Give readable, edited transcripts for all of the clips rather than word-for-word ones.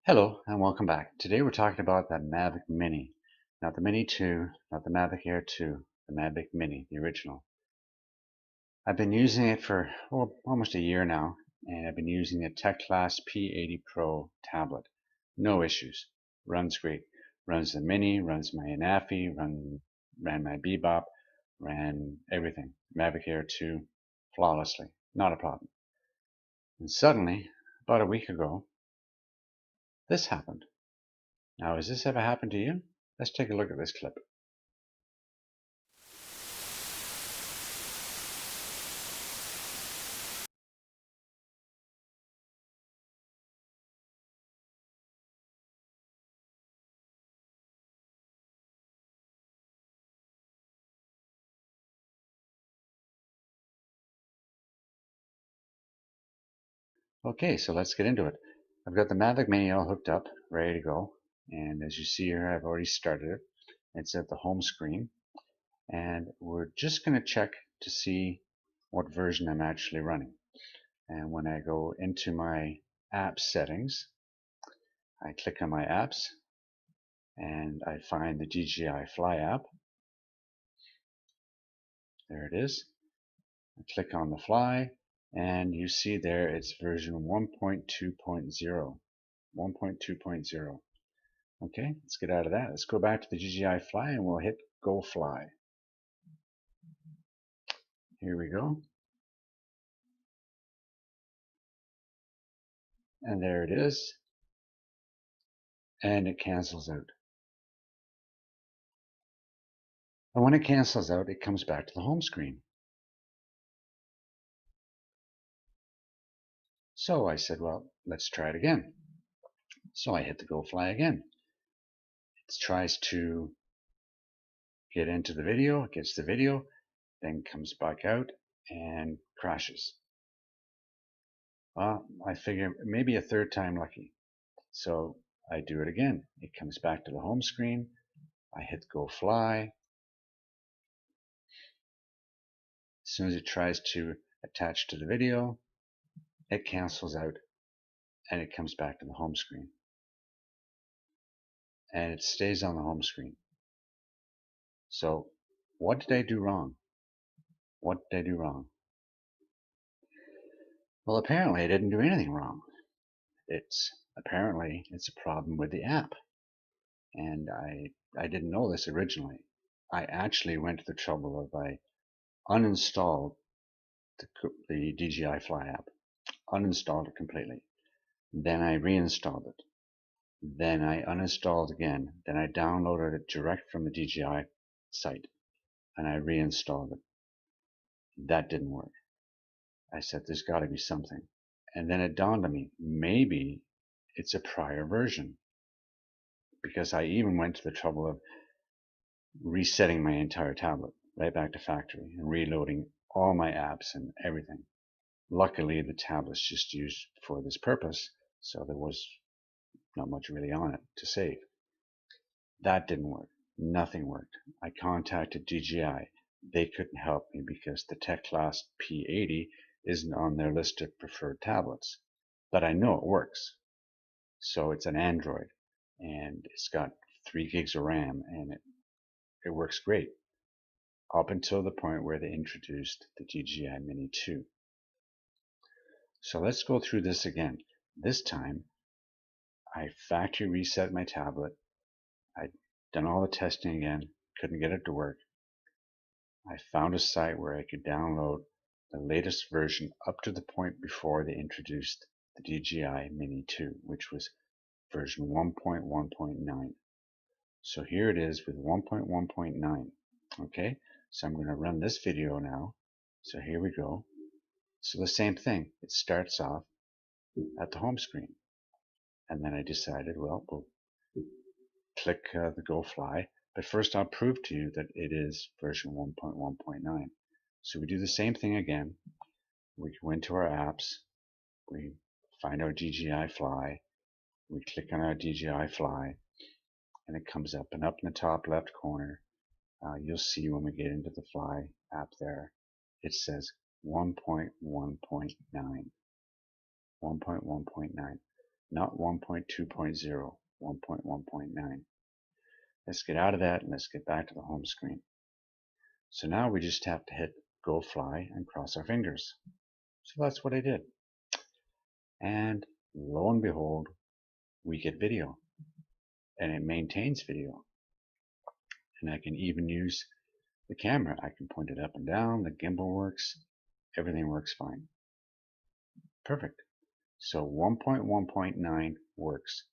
Hello and welcome back. Today we're talking about the Mavic Mini. Not the Mini 2, not the Mavic Air 2, the Mavic Mini, the original. I've been using it for almost a year now, and I've been using a Tech Class P80 Pro tablet. No issues. Runs great. Runs the Mini, runs my Anafi, ran my Bebop, ran everything. Mavic Air 2 flawlessly. Not a problem. And suddenly, about a week ago, this happened. Now, has this ever happened to you? Let's take a look at this clip. Okay, so let's get into it. I've got the Mavic Mini all hooked up, ready to go. And as you see here, I've already started it. It's at the home screen. And we're just going to check to see what version I'm actually running. And when I go into my app settings, I click on my apps and I find the DJI Fly App. There it is. I click on the Fly and you see there it's version 1.2.0. 1.2.0. Okay, let's get out of that. Let's go back to the DJI Fly and we'll hit Go Fly. Here we go. And there it is. And it cancels out. And when it cancels out, it comes back to the home screen. So I said, well, let's try it again. So I hit the Go Fly again. It tries to get into the video, it gets the video, then comes back out and crashes. Well, I figure maybe a third time lucky. So I do it again. It comes back to the home screen. I hit Go Fly. As soon as it tries to attach to the video, it cancels out and it comes back to the home screen. And it stays on the home screen. So what did I do wrong? What did I do wrong? Well, apparently I didn't do anything wrong. Apparently it's a problem with the app. And I didn't know this originally. I actually went to the trouble of I uninstalled the DJI Fly app, uninstalled it completely. Then I reinstalled it. Then I uninstalled again. Then I downloaded it direct from the DJI site and I reinstalled it. That didn't work. I said, there's got to be something. And then it dawned on me, maybe it's a prior version. Because I even went to the trouble of resetting my entire tablet right back to factory and reloading all my apps and everything. Luckily, the tablet's just used for this purpose, so there was not much really on it to save. That didn't work. Nothing worked. I contacted DJI. They couldn't help me because the Tech Class P80 isn't on their list of preferred tablets. But I know it works. So it's an Android, and it's got 3 gigs of RAM, and it works great. Up until the point where they introduced the DJI Mini 2. So let's go through this again. This time, I factory reset my tablet. I'd done all the testing again, couldn't get it to work. I found a site where I could download the latest version up to the point before they introduced the DJI Mini 2, which was version 1.1.9. So here it is with 1.1.9. Okay, so I'm going to run this video now. So here we go. So the same thing. It starts off at the home screen. And then I decided, well, we'll click the Go Fly. But first I'll prove to you that it is version 1.1.9. So we do the same thing again. We go into our apps. We find our DJI Fly. We click on our DJI Fly. And it comes up. And up in the top left corner, you'll see when we get into the Fly app there, it says 1.1.9. 1.1.9. not 1.2.0, 1.1.9. Let's get out of that and let's get back to the home screen. So now we just have to hit Go Fly and cross our fingers. So that's what I did. And lo and behold, we get video. And it maintains video. And I can even use the camera. I can point it up and down, the gimbal works, everything works fine. Perfect. So 1.1.9 works,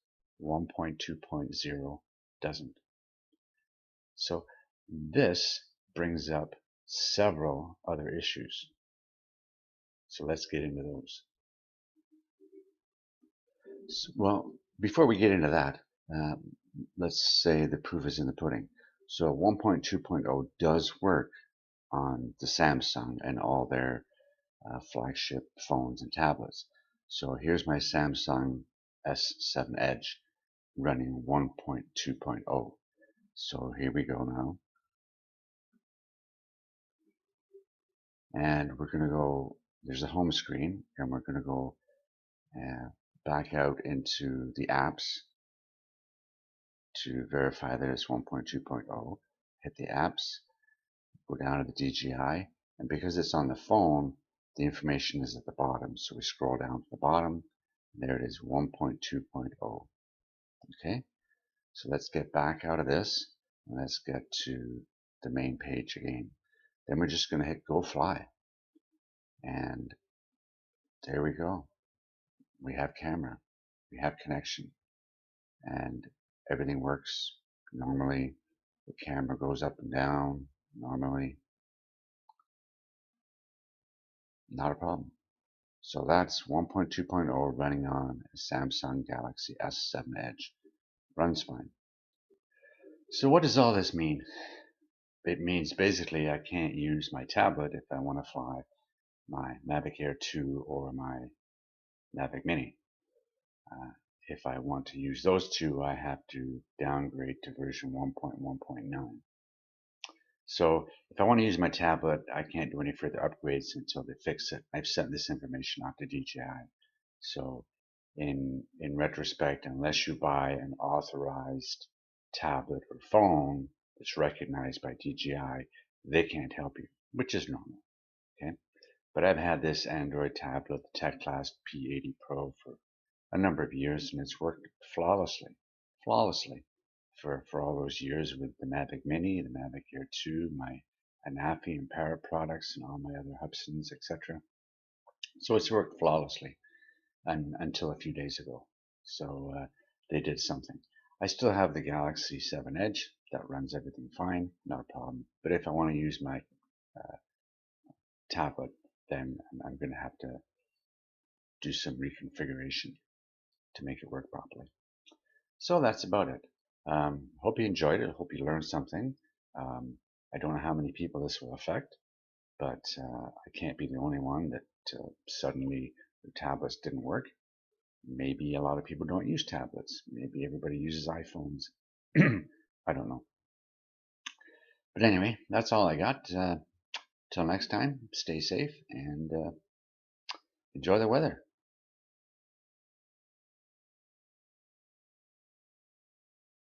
1.2.0 doesn't. So this brings up several other issues. So let's get into those. So, well, before we get into that, let's say the proof is in the pudding. So 1.2.0 does work on the Samsung and all their flagship phones and tablets. So here's my Samsung S7 Edge running 1.2.0. So here we go now. And we're going to go, there's a home screen, and we're going to go back out into the apps to verify that it's 1.2.0. Hit the apps, go down to the DJI, and because it's on the phone, the information is at the bottom. So we scroll down to the bottom, and there it is, 1.2.0. Okay, so let's get back out of this, and let's get to the main page again. Then we're just going to hit Go Fly, and there we go. We have camera, we have connection, and everything works normally. The camera goes up and down normally. Not a problem. So that's 1.2.0 running on a Samsung Galaxy S7 Edge. Runs fine. So what does all this mean? It means basically I can't use my tablet if I want to fly my Mavic Air 2 or my Mavic Mini. If I want to use those two, I have to downgrade to version 1.1.9. So if I want to use my tablet, I can't do any further upgrades until they fix it. I've sent this information off to DJI. So in retrospect, unless you buy an authorized tablet or phone that's recognized by DJI, they can't help you, which is normal. Okay, but I've had this Android tablet, the Tech Class P80 Pro, for a number of years, and it's worked flawlessly for all those years with the Mavic Mini, the Mavic Air 2, my Anafi and Para products, and all my other Hubsons, etc. So it's worked flawlessly until a few days ago. So they did something. I still have the Galaxy 7 Edge that runs everything fine, not a problem. But if I want to use my tablet, then I'm going to have to do some reconfiguration to make it work properly. So that's about it. Hope you enjoyed it. Hope you learned something. I don't know how many people this will affect, but I can't be the only one that suddenly the tablets didn't work. Maybe a lot of people don't use tablets. Maybe everybody uses iPhones. I don't know. But anyway, that's all I got. Till next time, stay safe and enjoy the weather.